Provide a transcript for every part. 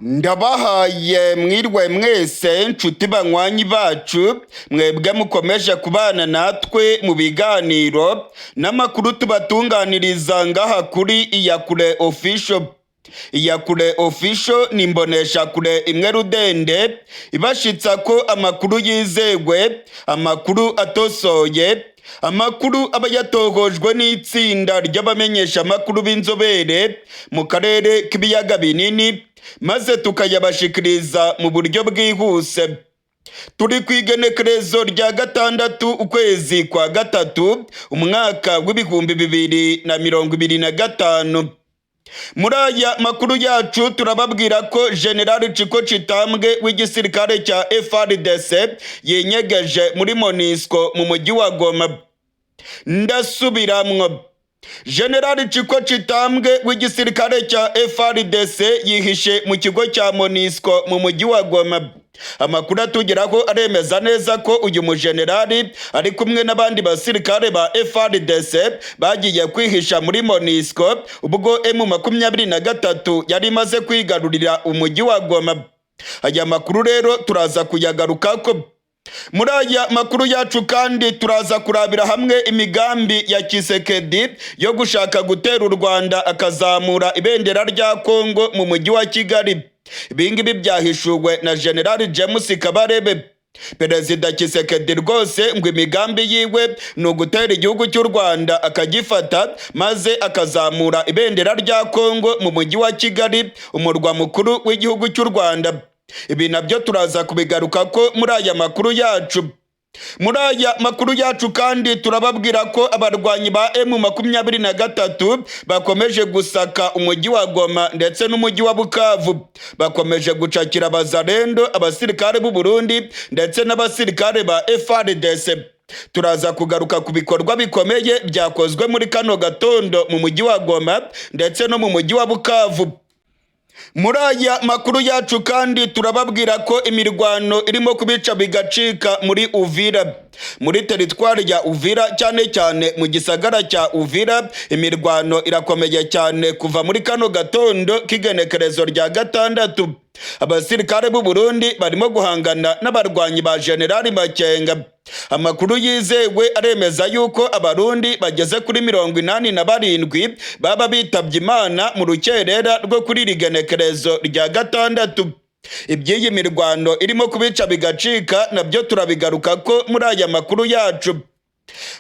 Ndabahaye mwirwe mwese nshuti banywanyi bacu mwebwe mukomeje kubana natwe mu biganiro n'amakuru tubatunganiriza ngaha kuri Iyakure Official. Iyakure Official ni imboneshakure imwe rudende ibashitsa ko amakuru yizewe, amakuru atosoye, amakuru aba yatohojwe n'itsinda ry'abamenyesha amakuru b'inzobere mu karere k'ibiyaga binini, maze tukayabashikiriza mu buryo bwihuse. Turi ku igenekerezo rya 6 ukwezi kwa 3 umwaka w'ibihumbi 2025. Muri aya makuru yacu turababwira ko General Chiko Chitambwe w'igisirikare cya FARDC yenyegeje muri MONUSCO mu mujyi wa Goma. Ndasubiramwo, General Chiko Chitambwe w'igisirikare cya FARDC yihishe mu kigo cya MONUSCO mu mujyi wa Goma. Amakuru atugeraho aremeza neza ko uyu mujenerali ari kumwe n'abandi basirikare ba FARDC bagiye kwihisha muri MONUSCO ubwo M23 yari imaze kwigarurira umujyi wa Goma. Aya makuru rero turaza kuyagarukako. Muri aya makuru yacu kandi turaza kurabira hamwe imigambi ya Tshisekedi yo gushaka gutera u Rwanda akazamura ibendera rya Kongo mu mujyi wa Kigali. Ibingibi byahishuwe na General James Kabarebe. Perezida Tshisekedi rwose ngo imigambi yiwe ni ugutera igihugu cy'u Rwanda akagifata maze akazamura ibendera rya Kongo mu mujyi wa Kigali, umurwa mukuru w'igihugu cy'u Rwanda. Ibi nabyo turaza kubigaruka ko muri aya makuru yacu. Muri aya makuru yacu kandi turababwira ko abarwanyi ba M23 bakomeje gusaka umujyi wa Goma ndetse n'umujyi wa Bukavu. Bakomeje gucakira abazalendo, abasirikare b'u Burundi ndetse n'abasirikare ba FARDC. Turaza kugaruka ku bikorwa bikomeye byakozwe muri kano gatondo mu mujyi wa Goma ndetse no mu mujyi wa Bukavu. Muri aya makuru yacu kandi turababwira ko imirwano irimo kubica bigacika muri Uvira. Muri teritwari ya Uvira cyane cyane mu gisagara cya Uvira imirwano irakomeye cyane kuva muri kano gatondo k'igenekerezo rya 6. Abasirikare b'u Burundi barimo guhangana n'abarwanyi ba General Makenga. Amakuru yizewe aremeza yuko abarundi bageze kuri 87 baba bitabye Imana mu rukerera rwo kuri rigenekerezo rya 6. Iby'iyi mirwano irimo kubica bigacika nabyo turabigaruka ko muri aya makuru yacu.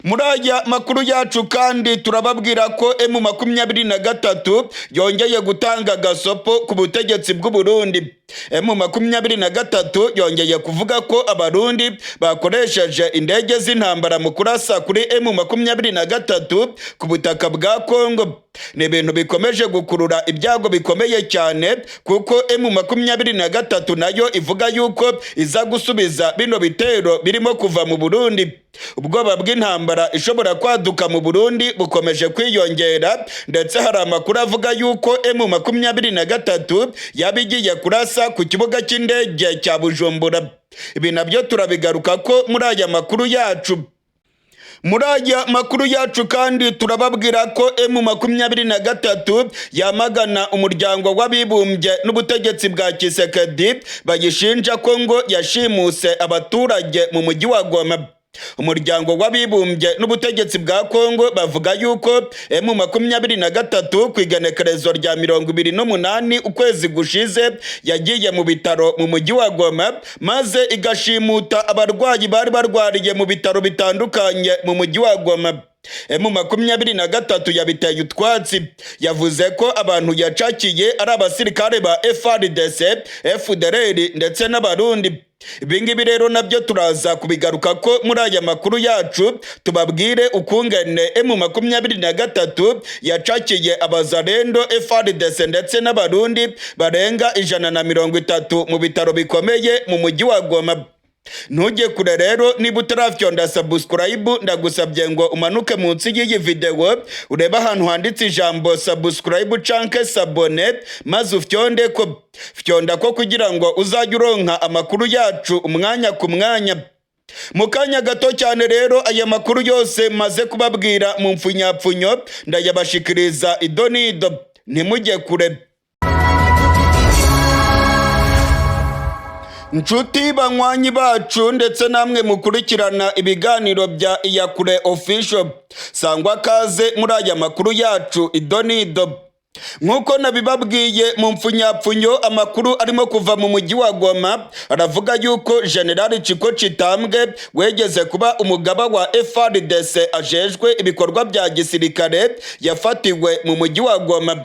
Muri aya makuru yacu kandi turababwira ko M23 yongeye gutanga gasopo ku butegetsi bw'u Burundi. M23 yongeye kuvuga ko abarundi bakoresheje indege z'intambara mu kurasa kuri M23 ku butaka bwa Kongo. Ni ibintu bikomeje gukurura ibyago bikomeye cyane kuko M23 nayo ivuga yuko iza gusubiza bino bitero birimo kuva mu Burundi. Ubwoba bw'intambara ishobora kwaduka mu Burundi bukomeje kwiyongera ndetse hari amakuru avuga yuko M23 yabigiye kurasa ku kibuga cy'indege cya Bujumbura. Ibi nabyo turabigaruka ko muri aya makuru yacu. Muri aya makuru yacu kandi turababwira ko M23 yamagana umuryango w'abibumbye n'ubutegetsi bwa Tshisekedi bayishinja ko ngo yashimuse abaturage mu mujyi wa Goma. Umuryango w'abibumbye n'ubutegetsi bwa Kongo bavuga yuko M23 ku igenekerezo rya 28 ukwezi gushize yagiye mu bitaro mu mujyi wa Goma maze igashimuta abarwayi bari barwariye mu bitaro bitandukanye mu mujyi wa Goma. M23 yabiteye utwatsi, yavuze ko abantu yacakiye ari abasirikare ba FARDC, FDLR ndetse n'abarundi. Ibingibi rero nabyo turaza kubigaruka ko muri aya makuru yacu tubabwire ukungene M23 yacakiye abazalendo, FARDC ndetse n'abarundi barenga 130 mu bitaro bikomeye mu mujyi wa Goma. Ntujye kure rero, niba utarafyonda subscribe ndagusabye ngo umanuke munsi y'iyi video ureba ahantu handitse ijambo subscribe canke s'abone maze ufyonde ko kugira ngo uzajye uronka amakuru yacu umwanya ku mwanya. Mu kanya gato cyane rero aya makuru yose maze kubabwira mu mfunyapfunyo ndayabashikiriza idonido, ntimujye kure. Nshuti banywanyi bacu ndetse namwe mukurikirana ibiganiro bya Iyakure Official, sangwa kaze muri aya makuru yacu idonido. Nk'uko nabibabwiye mu mpfunyapfunyo, amakuru arimo kuva mu mujyi wa Goma aravuga yuko General Chiko Chitambwe wegeze kuba umugaba wa FARDC ajejwe ibikorwa bya gisirikare yafatiwe mu mujyi wa Goma.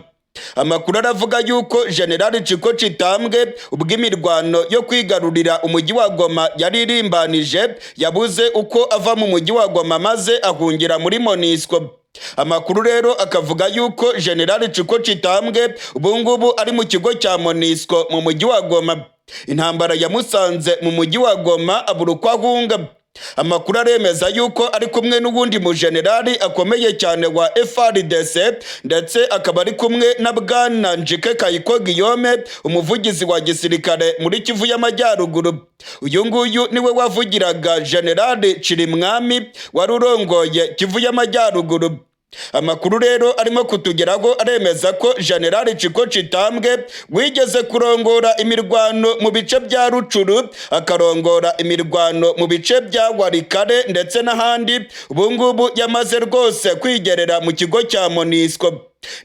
Amakuru aravuga yuko General Chiko Chitambwe ubwo imirwano yo kwigarurira umujyi wa Goma yari irimbanije yabuze uko ava mu mujyi wa Goma maze ahungira muri MONUSCO. Amakuru rero akavuga yuko General Chiko Chitambwe ubungubu ari mu kigo cya MONUSCO mu mujyi wa Goma. Intambara yamusanze mu mujyi wa Goma abura uko ahunga. Amakuru aremeza yuko ari kumwe n'ubundi mu generali akomeye cyane wa FARDC ndetse akaba ari kumwe na Bwana Njike Kayiko Guillaume, umuvugizi wa gisirikare muri Kivu y'Amajyaruguru. Uyu nguyu niwe wavugiraga General Chirimwami wari urongoye Kivu y'Amajyaruguru. Amakuru rero arimo kutugeraho aremeza ko General Chiko Chitambwe wigeze kurongora imirwano mu bice bya Rucuru, akarongora imirwano mu bice bya Warikare ndetse n'ahandi. Ubungubu yamaze rwose kwigerera mu kigo cya MONUSCO.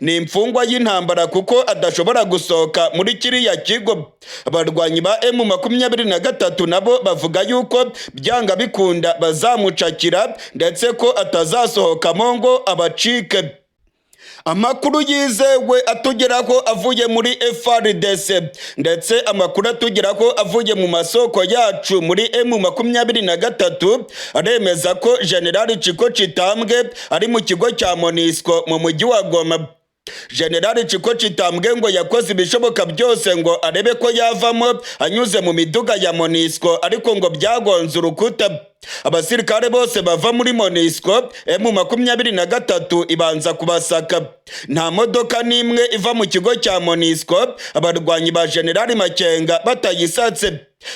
Ni imfungwa y'intambara kuko adashobora gusohoka muri kiriya kigo. Abarwanyi ba M23 nabo bavuga yuko byanga bikunda bazamucakira ndetse ko atazasohokamo ngo abacike. Amakuru yizewe atugeraho avuye muri FARDC ndetse amakuru atugeraho avuye mu masoko yacu muri M23 aremeza ko General Chiko Chitambwe ari mu kigo cya MONUSCO mu mujyi wa Goma. General Chiko Chitambwe ngo yakoze ibishoboka byose ngo arebe ko yavamo anyuze mu miduga ya MONUSCO, ariko ngo byagonze urukuta. Abasirikare bose bava muri MONUSCO M23 ibanza kubasaka. Nta modoka n'imwe iva mu kigo cya MONUSCO abarwanyi ba General Makenga batayisatse.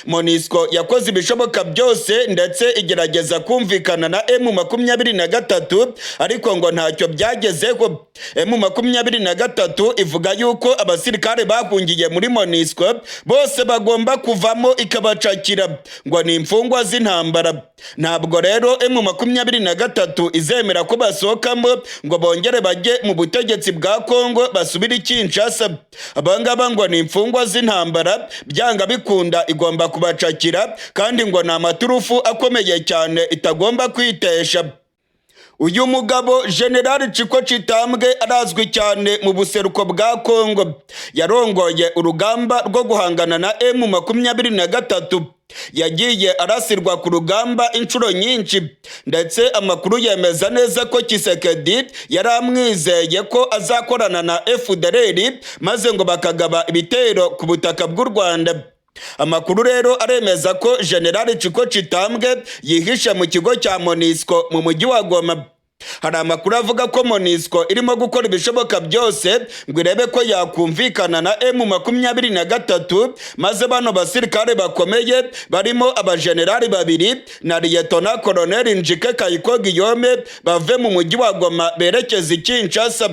MONUSCO yakoze ibishoboka byose ndetse igerageza kumvikana na M23 ariko ngo ntacyo byagezeho. M23 ivuga yuko abasirikare bahungiye muri MONUSCO bose bagomba kuvamo ikabacakira ngo ni imfungwa z'intambara. Ntabwo rero M23 izemera ko basohokamo ngo bongere bajye mu butegetsi bwa Kongo basubire Kinshasa. Abangaba ngo ni imfungwa z'intambara, byanga bikunda igomba kubacakira kandi ngo ni amaturufu akomeye cyane itagomba kwitesha. Uyu mugabo General Chiko Chitambwe arazwi cyane mu buseruko bwa Kongo. Yarongoye urugamba rwo guhangana na M23. Yagiye arasirwa ku rugamba inshuro nyinshi ndetse amakuru yemeza neza ko Kisekedi yaramwizeye ko azakorana na FDLR maze ngo bakagaba ibitero ku butaka bw'u Rwanda. Amakuru rero aremeza ko General Chiko Chitambwe yihishe mu kigo cya MONUSCO mu mujyi wa Goma. Hari amakuru avuga ko MONUSCO irimo gukora ibishoboka byose ngo irebe ko yakumvikana na M23 maze bano basirikare bakomeye barimo abajenerali babiri na Lieutenant Colonel Njike Kayiko Guillaume bave mu mujyi wa Goma berekeza i Kinshasa.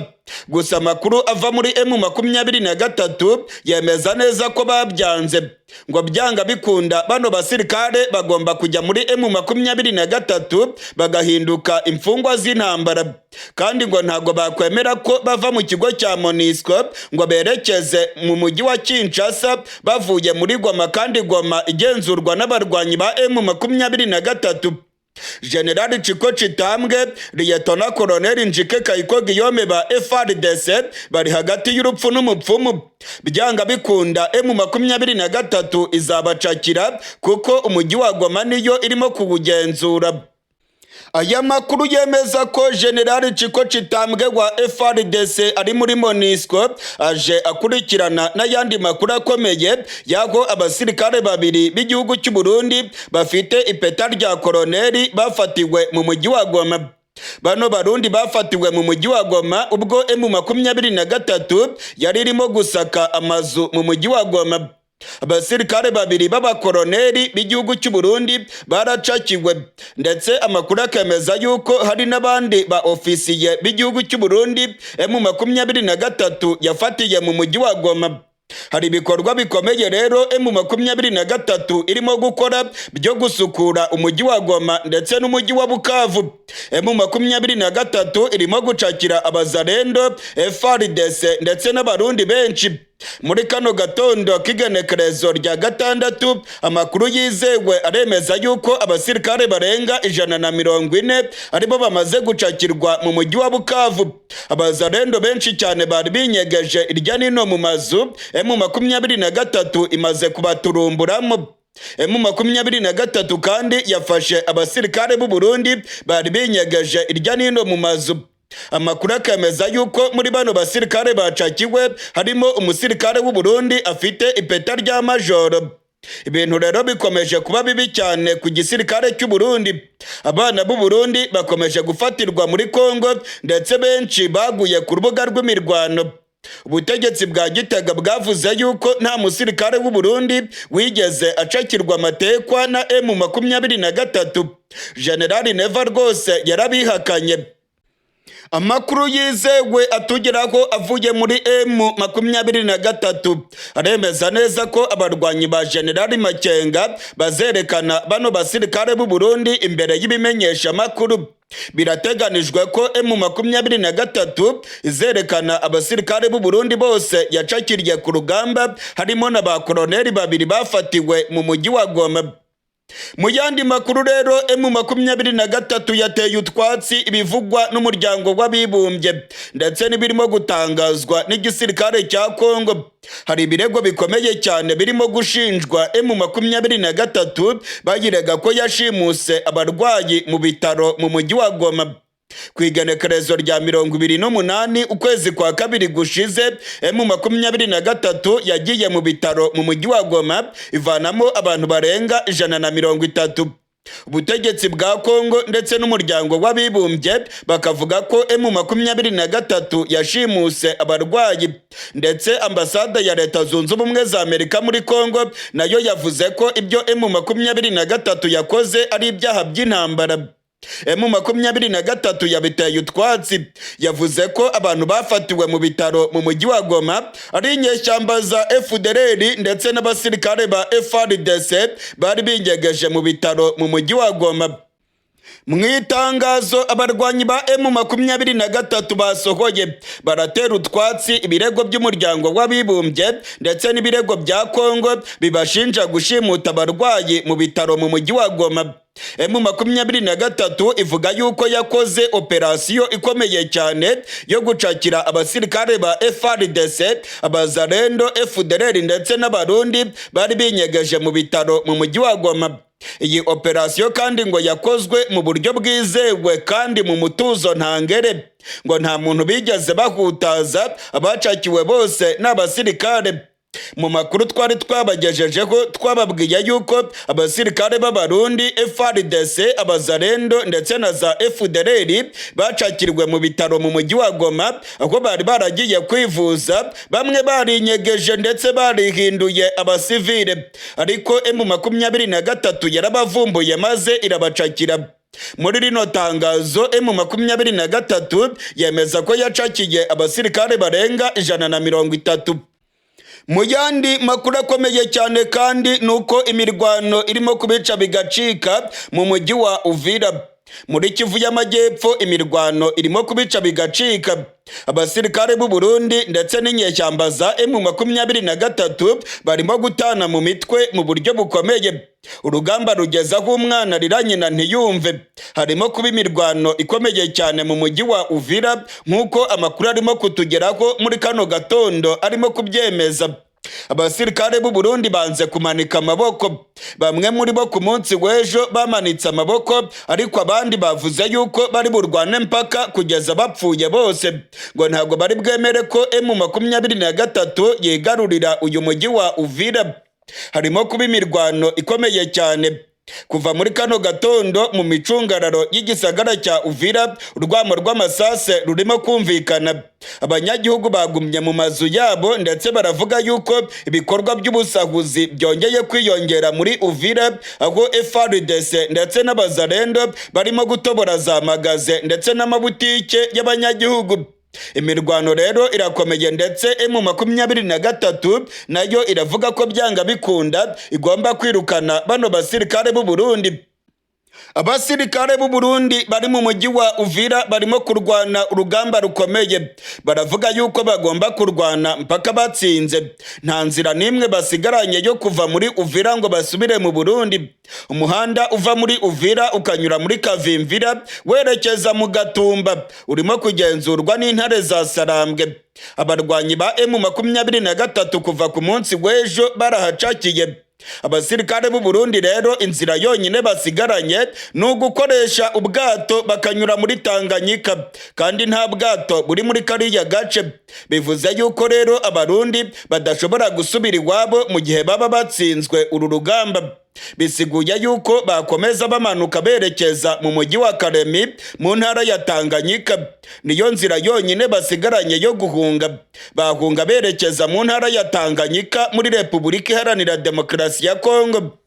Gusa amakuru ava muri M23 yemeza neza ko babyanze, ngo byanga bikunda bano basirikare bagomba kujya muri M23 bagahinduka imfungwa z'intambara, kandi ngo ntago bakwemera ko bava mu kigo cya MONUSCO ngo berekeze mu mujyi wa Kinshasa bavuye muri Goma, kandi Goma igenzurwa n'abarwanyi ba M23. General Chiko Chitambwe, Lieutenant Colonel Njike Kayiko Guillaume ba FARDC bari hagati y'urupfu n'umupfumu. Byanga bikunda M23 izabacakira kuko umujyi wa Goma niyo irimo kuwugenzura. Aya makuru yemeza ko General Chiko Chitambwe wa FARDC ari muri MONUSCO aje akurikirana n'ayandi makuru akomeye yaho abasirikare babiri b'igihugu cy'u Burundi bafite ipeta rya koloneli bafatiwe mu mujyi wa Goma. Bano Barundi bafatiwe mu mujyi wa Goma ubwo M23 yari irimo gusaka amazu mu mujyi wa Goma. Abasirikare babiri b'abakoloneli b'igihugu cy'u Burundi baracakiwe ndetse amakuru akemeza yuko hari n'abandi ba ofisiye b'igihugu cy'u Burundi M23 yafatiye mu mujyi wa Goma. Hari ibikorwa bikomeye rero M23 irimo gukora byo gusukura umujyi wa Goma ndetse n'umujyi wa Bukavu. M23 irimo gucakira abazarendo, FARDC ndetse n'abarundi benshi. Muri kano gatondo k'igenekerezo rya gatandatu, amakuru yizewe aremeza yuko abasirikare barenga 140 aribo bamaze gucakirwa mu mujyi wa Bukavu. Abazarendo benshi cyane bari binyegeje irya nino mu mazu, M23 imaze kubaturumburamo. M23 kandi yafashe abasirikare b'u Burundi bari binyegeje irya nino mu mazu. Amakuru akemeza yuko muri bano basirikare bacakiwe harimo umusirikare w'u Burundi afite ipeta rya majoro. Ibintu rero bikomeje kuba bibi cyane ku gisirikare cy'u Burundi. Abana b'u Burundi bakomeje gufatirwa muri Kongo ndetse benshi baguye ku rubuga rw'imirwano. Ubutegetsi bwa Gitega bwavuze yuko nta musirikare w'u Burundi wigeze acakirwa amatekwa na M23. General Neva rwose yarabihakanye. Amakuru yizewe atugeraho avuye muri M23 aremeza neza ko abarwanyi ba General Makenga bazerekana bano basirikare b'u Burundi imbere y'ibimenyesha makuru. Birateganijwe ko M23 izerekana abasirikare b'u Burundi bose yacakiriye ku rugamba, harimo na ba koloneli babiri bafatiwe mu mujyi wa Goma. Mu yandi makuru rero M23 yateye utwatsi ibivugwa n'umuryango w'abibumbye ndetse n'ibirimo gutangazwa n'igisirikare cya Kongo. Hari ibirego bikomeye cyane birimo gushinjwa M23 bagirega ko yashimuse abarwayi mu bitaro mu mujyi wa Goma. Ku igenekerezo rya 28 ukwezi kwa kabiri gushize, M23 yagiye mu bitaro mu mujyi wa Goma ivanamo abantu barenga 130. Ubutegetsi bwa Kongo ndetse n'umuryango w'abibumbye bakavuga ko M23 yashimuse abarwayi, ndetse ambasade ya Leta Zunze Ubumwe za Amerika muri Kongo nayo yavuze ko ibyo M23 yakoze ari ibyaha by'intambara. M23 yabiteye utwatsi, yavuze ko abantu bafatiwe mu bitaro mu mujyi wa Goma ari inyeshyamba za FDLR ndetse n'abasirikare ba FARDC bari binyegeje mu bitaro mu mujyi wa Goma. Mu itangazo abarwanyi ba M23 basohoye baratera utwatsi ibirego by'umuryango w'abibumbye ndetse n'ibirego bya Kongo bibashinja gushimuta abarwayi mu bitaro mu mujyi wa Goma. M23 ivuga yuko yakoze operasiyo ikomeye cyane yo gucakira abasirikare ba FARDC, abazarendo, FDLR ndetse n'abarundi bari binyegeje mu bitaro mu mujyi wa Goma. Iyi operasiyo kandi ngo yakozwe mu buryo bwizewe kandi mu mutuzo ntangere, ngo nta muntu bigeze bahutaza, abacakiwe bose n'abasirikare. Mu makuru twari twabagejejeho twababwiye yuko abasirikare b'abarundi, FARDC, abazarendo ndetse na za FDLR bacakirwe mu bitaro mu mujyi wa Goma aho bari baragiye kwivuza, bamwe barinyegeje ndetse barihinduye abasivile, ariko M23 yarabavumbuye maze irabacakira. Muri rino tangazo M23 yemeza ko yacakiye abasirikare barenga 130. Mu yandi makuru akomeye cyane kandi nuko imirwano irimo kubica bigacika mu mujyi wa Uvira. Muri Kivu y'Amajyepfo imirwano irimo kubica bigacika. Abasirikare b'u Burundi ndetse n'inyeshyamba za M23 barimo gutana mu mitwe mu buryo bukomeye. Urugamba rugeza aho umwana arira nyina ntiyumve. Harimo kuba imirwano ikomeye cyane mu mujyi wa Uvira nk'uko amakuru arimo kutugeraho muri kano gatondo arimo kubyemeza. Abasirikare b'u Burundi banze kumanika amaboko. Bamwe muri bo ku munsi w'ejo bamanitse amaboko, ariko abandi bavuze yuko bari burwane mpaka kugeza bapfuye bose, ngo ntabwo bari bwemere ko M23 yigarurira uyu mujyi wa Uvira. Harimo kuba imirwano ikomeye cyane. Kuva muri kano gatondo mu micungararo y'igisagara cya Uvira, urwamo rw'amasase rurimo kumvikana. Abanyagihugu bagumye mu mazu yabo ndetse baravuga yuko ibikorwa by'ubusahuzi byongeye kwiyongera muri Uvira, aho FARDC ndetse n'abazarendo barimo gutobora za magaze ndetse n'amabutike y'abanyagihugu. Imirwano rero irakomeye ndetse M23 nayo iravuga ko byanga bikunda igomba kwirukana bano basirikare b'u Burundi. Abasirikare b'u Burundi bari mu mujyi wa Uvira barimo kurwana urugamba rukomeye. Baravuga yuko bagomba kurwana mpaka batsinze. Nta nzira nimwe basigaranye yo kuva muri Uvira ngo basubire mu Burundi. Umuhanda uva muri Uvira ukanyura muri Kavimvira werekeza mu Gatumba urimo kugenzurwa n'intare za Sarambwe. Abarwanyi ba M23 kuva ku munsi w'ejo barahacakiye. Abasirikare b'u Burundi rero inzira yonyine basigaranye ni ugukoresha ubwato bakanyura muri Tanganyika, kandi nta bwato buri muri kariya gace. Bivuze yuko rero abarundi badashobora gusubira iwabo mu gihe baba batsinzwe uru rugamba. Bisiguye yuko bakomeza bamanuka berekeza mu mujyi wa Karemi mu ntara ya Tanganyika. Niyo nzira yonyine basigaranye yo guhunga. Bahunga berekeza mu ntara ya Tanganyika muri Repubulika Iharanira Demokarasi ya Kongo.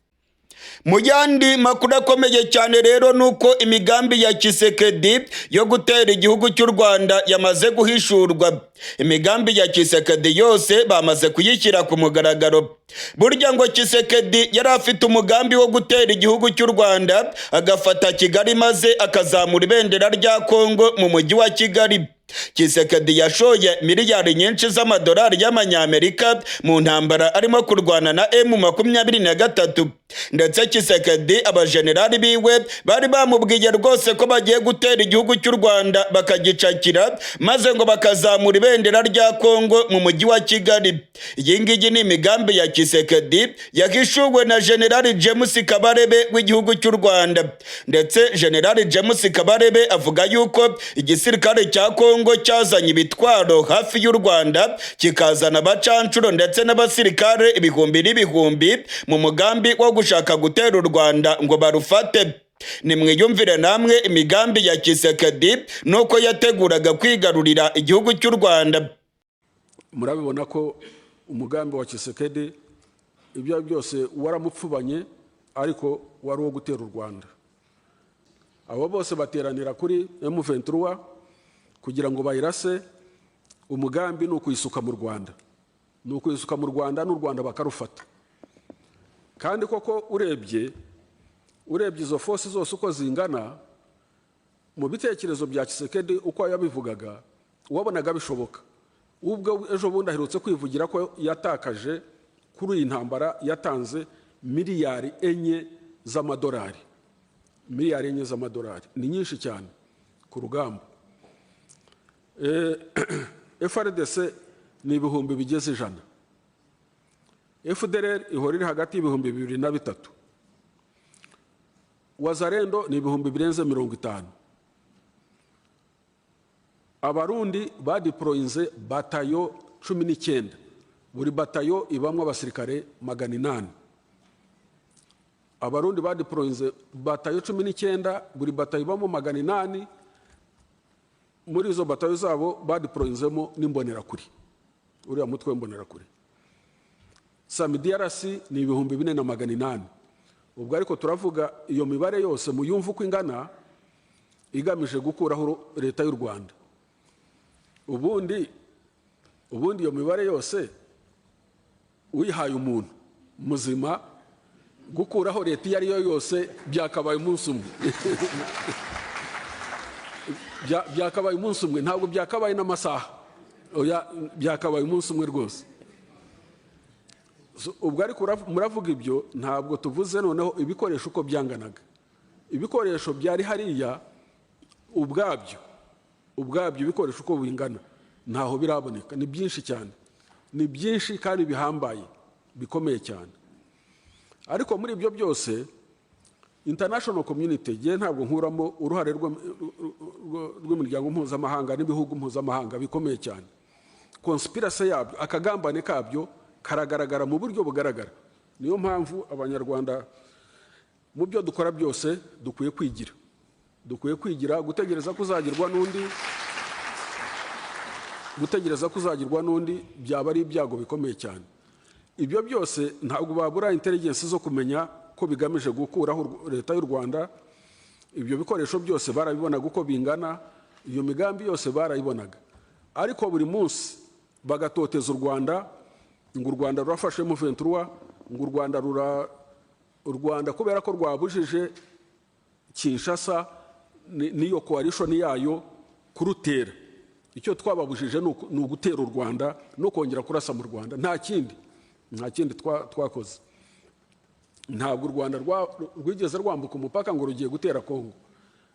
Mu yandi makuru akomeye cyane rero nuko imigambi ya Tshisekedi yo gutera igihugu cy'u Rwanda yamaze guhishurwa. Imigambi ya Tshisekedi yose bamaze kuyishyira ku mugaragaro. Burya ngo Tshisekedi yari afite umugambi wo gutera igihugu cy'u Rwanda agafata Kigali maze akazamura ibendera rya Kongo mu mujyi wa Kigali. Tshisekedi yashoye miliyari nyinshi z'amadolari y'amanyamerika mu ntambara arimo kurwana na M23, ndetse Tshisekedi abajenerali biwe bari bamubwiye rwose ko bagiye gutera igihugu cy'u Rwanda bakagicakira maze ngo bakazamura ibendera rya Kongo mu mujyi wa Kigali. Iyi ngiyi ni imigambi ya Tshisekedi yahishuwe na General James Kabarebe w'igihugu cy'u Rwanda, ndetse General James Kabarebe avuga yuko igisirikare cya Kongo cyazanye ibitwaro hafi y'u Rwanda kikazana abacancuro ndetse n'abasirikare ibihumbi n'ibihumbi mu mugambi wo gushaka gutera u Rwanda ngo barufate. Nimwiyumvire namwe imigambi ya Tshisekedi nuko yateguraga kwigarurira igihugu cy'u Rwanda. Murabibona ko umugambi wa Tshisekedi ibyo byose waramupfubanye, ariko wari wo gutera u Rwanda. Abo bose bateranira kuri M23 kugira ngo bayirase. Umugambi ni ukuyisuka mu Rwanda, n'u Rwanda bakarufata. Kandi koko urebye izo force zose uko zingana, mu bitekerezo bya Tshisekedi uko yabivugaga wabonaga bishoboka. Ubwo ejo bundi aherutse kwivugira ko yatakaje kuri iyi ntambara yatanze miliyari 4 z'amadolari. Miliyari 4 z'amadolari ni nyinshi cyane ku rugamba. FRDC ni ibihumbi bigeze 100. FDLR ihora iri hagati y'ibihumbi 2 na 3. Wazarendo ni ibihumbi birenze 50. Abarundi badiployinze batayo 19. Buri batayo ibamwe abasirikare 800. Abarundi badiployinze batayo 19, buri batayo ibamo 800. Muri izo batayo zabo badiployinzemo n'imbonerakuri, uriya mutwe w'imbonerakuri. SAMIDRC ni ibihumbi 4,800. Ubwo ariko turavuga iyo mibare yose muyumva uko ingana igamije gukuraho leta y'u Rwanda. Ubundi iyo mibare yose uyihaye umuntu muzima gukuraho leta iyo ari yo yose byakabaye umunsi umwe. Byakabaye umunsi umwe, ntabwo byakabaye n'amasaha. Oya, byakabaye umunsi umwe rwose. Ubwo ariko muravuga ibyo, ntabwo tuvuze noneho ibikoresho uko byanganaga. Ibikoresho byari hariya ubwabyo ibikoresho uko bingana ntaho biraboneka. Ni byinshi cyane, ni byinshi kandi bihambaye bikomeye cyane. Ariko muri ibyo byose international community je ntabwo nkuramo uruhare rw'imiryango mpuzamahanga n'ibihugu mpuzamahanga bikomeye cyane. Conspiracy yabyo, akagambane kabyo karagaragara mu buryo bugaragara. Niyo mpamvu abanyarwanda mu byo dukora byose dukwiye kwigira, gutegereza kuzagirwa n'undi byaba ari ibyago bikomeye cyane. Ibyo byose ntabwo babura intelligence zo kumenya ko bigamije gukuraho leta y'u Rwanda. Ibyo bikoresho byose barabibonaga uko bingana, iyo migambi yose barayibonaga. ariko buri munsi bagatoteza u Rwanda, ngo u Rwanda rurafashe M23, ngo u Rwanda kubera ko rwabujije Kinshasa niyo coalition yayo kurutera. Icyo twababujije ni ugutera u Rwanda no kongera kurasa mu Rwanda, nta kindi twakoze. Ntabwo u Rwanda rwigeze rwambuka umupaka ngo rugiye gutera Kongo.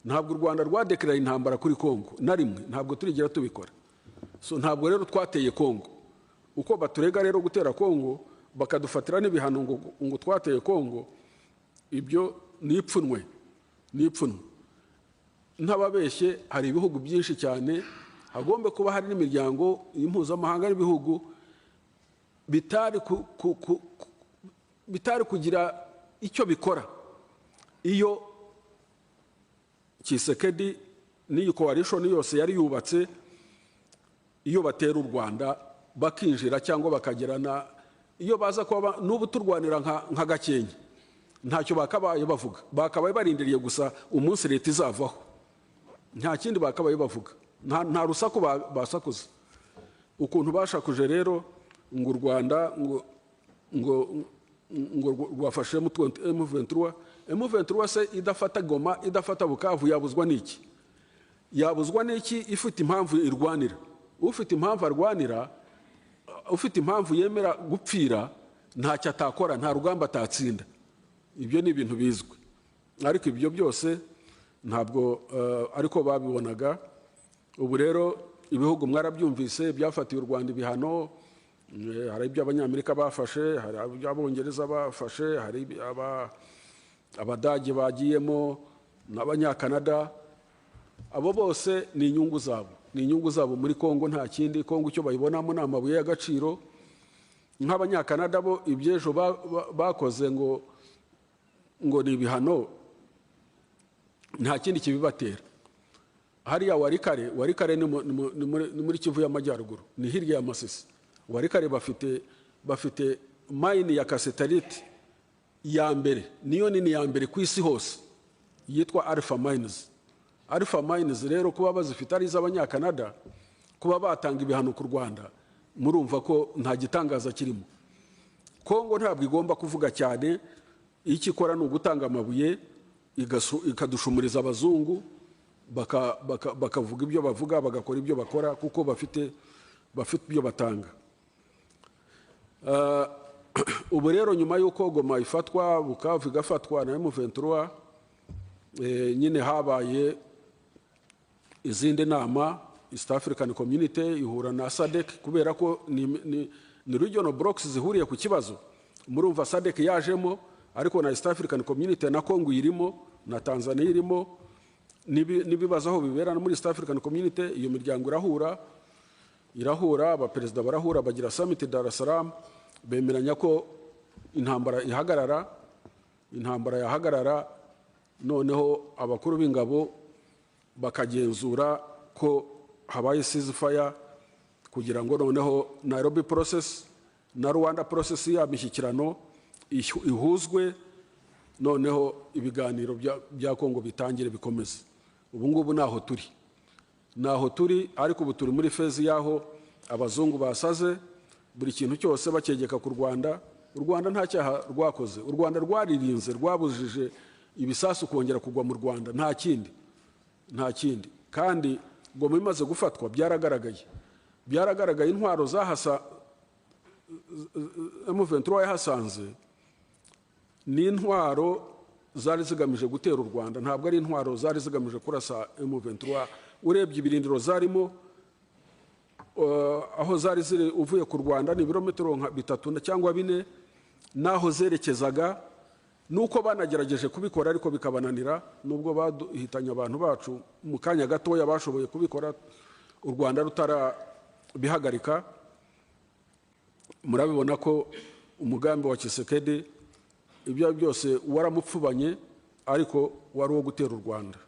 Ntabwo u Rwanda rwadeklarira intambara kuri Kongo na rimwe, ntabwo turigera tubikora. So ntabwo rero twateye Kongo. Uko baturega rero gutera Kongo bakadufatira n'ibihano ngo twateye Kongo, ibyo nipfunwe. Ntababeshye, hari ibihugu byinshi cyane, hagombe kuba hari n'imiryango impuzamahanga n'ibihugu bitari kugira icyo bikora iyo Tshisekedi n'iyi coalition yose yari yubatse, iyo batera u Rwanda bakinjira cyangwa bakagerana, iyo baza kuba n'ubu turwanira nka Gakenke, ntacyo bakabaye bavuga. Bakabaye barindiriye gusa umunsi leta izavaho, nta kindi bakabaye bavuga, nta rusaku basakuza. Ukuntu bashakuje rero ngo u Rwanda ngo rwafashe M23 se idafata Goma, idafata Bukavu, yabuzwa n'iki? Yabuzwa n'iki ifite impamvu irwanira? Ufite impamvu arwanira, ufite impamvu yemera gupfira, ntacyo atakora, nta rugamba atatsinda. Ibyo ni ibintu bizwi, ariko ibyo byose ntabwo ariko babibonaga. Ubu rero ibihugu mwarabyumvise byafatiye u Rwanda ibihano. Hari ibyo Abanyamerika bafashe, hari ibyo Abongereza bafashe, hari Abadage bagiyemo n'Abanyakanada. Abo bose ni inyungu zabo muri Kongo, nta kindi. Kongo icyo bayibonamo ni amabuye y'agaciro. Nk'Abanyakanada bo ibyejo bakoze ngo ni ibihano, nta kindi kibibatera. Hariya Warikare ni muri Kivu y'Amajyaruguru, ni hirya ya Masisi. Warikare bafite mine ya cassiterite ya mbere, niyo nini ya mbere ku isi hose, yitwa Alpha Mines. Rero kuba bazifite ari iz'Abanyakanada, kuba batanga ibihano ku Rwanda, murumva ko nta gitangaza kirimo. Kongo ntabwo igomba kuvuga cyane, icyo ikora ni ugutanga amabuye, ikadushumuriza abazungu, bakavuga ibyo bavuga, bagakora ibyo bakora, kuko bafite ibyo batanga. Ubu rero nyuma y'uko Goma ifatwa, Bukavu igafatwa na M23, nyine habaye izindi nama. East African Community ihura na SADC, kubera ko ni regional blocks zihuriye ku kibazo. Murumva SADC yajemo, ariko na East African Community na Kongo irimo, na Tanzania irimo, nibibazo aho bibera muri East African Community. Iyo miryango irahura, abaperezida barahura, bagira summit Dar es Salaam, bemeranya ko intambara yahagarara. Noneho abakuru b'ingabo bakagenzura ko habaye ceasefire, kugira ngo noneho Nairobi process na Rwanda process y'amishyikirano ihuzwe, noneho ibiganiro bya Kongo bitangire bikomeze. Ubu ngubu naho turi, ariko ubu turi muri phase yaho abazungu basaze buri kintu cyose bakegeka ku Rwanda. U Rwanda nta cyaha rwakoze. U Rwanda rwaririnze, rwabujije ibisasu kongera kugwa mu Rwanda, nta kindi. Kandi Goma imaze gufatwa byaragaragaye intwaro M23 yahasanze ni intwaro zari zigamije gutera u Rwanda, ntabwo ari intwaro zari zigamije kurasa M23. Urebye ibirindiro zarimo, aho zari ziri uvuye ku Rwanda ni ibirometero 3 cyangwa 4, naho zerekezaga. Nuko banagerageje kubikora ariko bikabananira, nubwo baduhitanye abantu bacu mu kanya gatoya bashoboye kubikora, u Rwanda rutarabihagarika. Murabibona ko umugambi wa Tshisekedi ibyo byose waramupfubanye, ariko wari uwo gutera u Rwanda.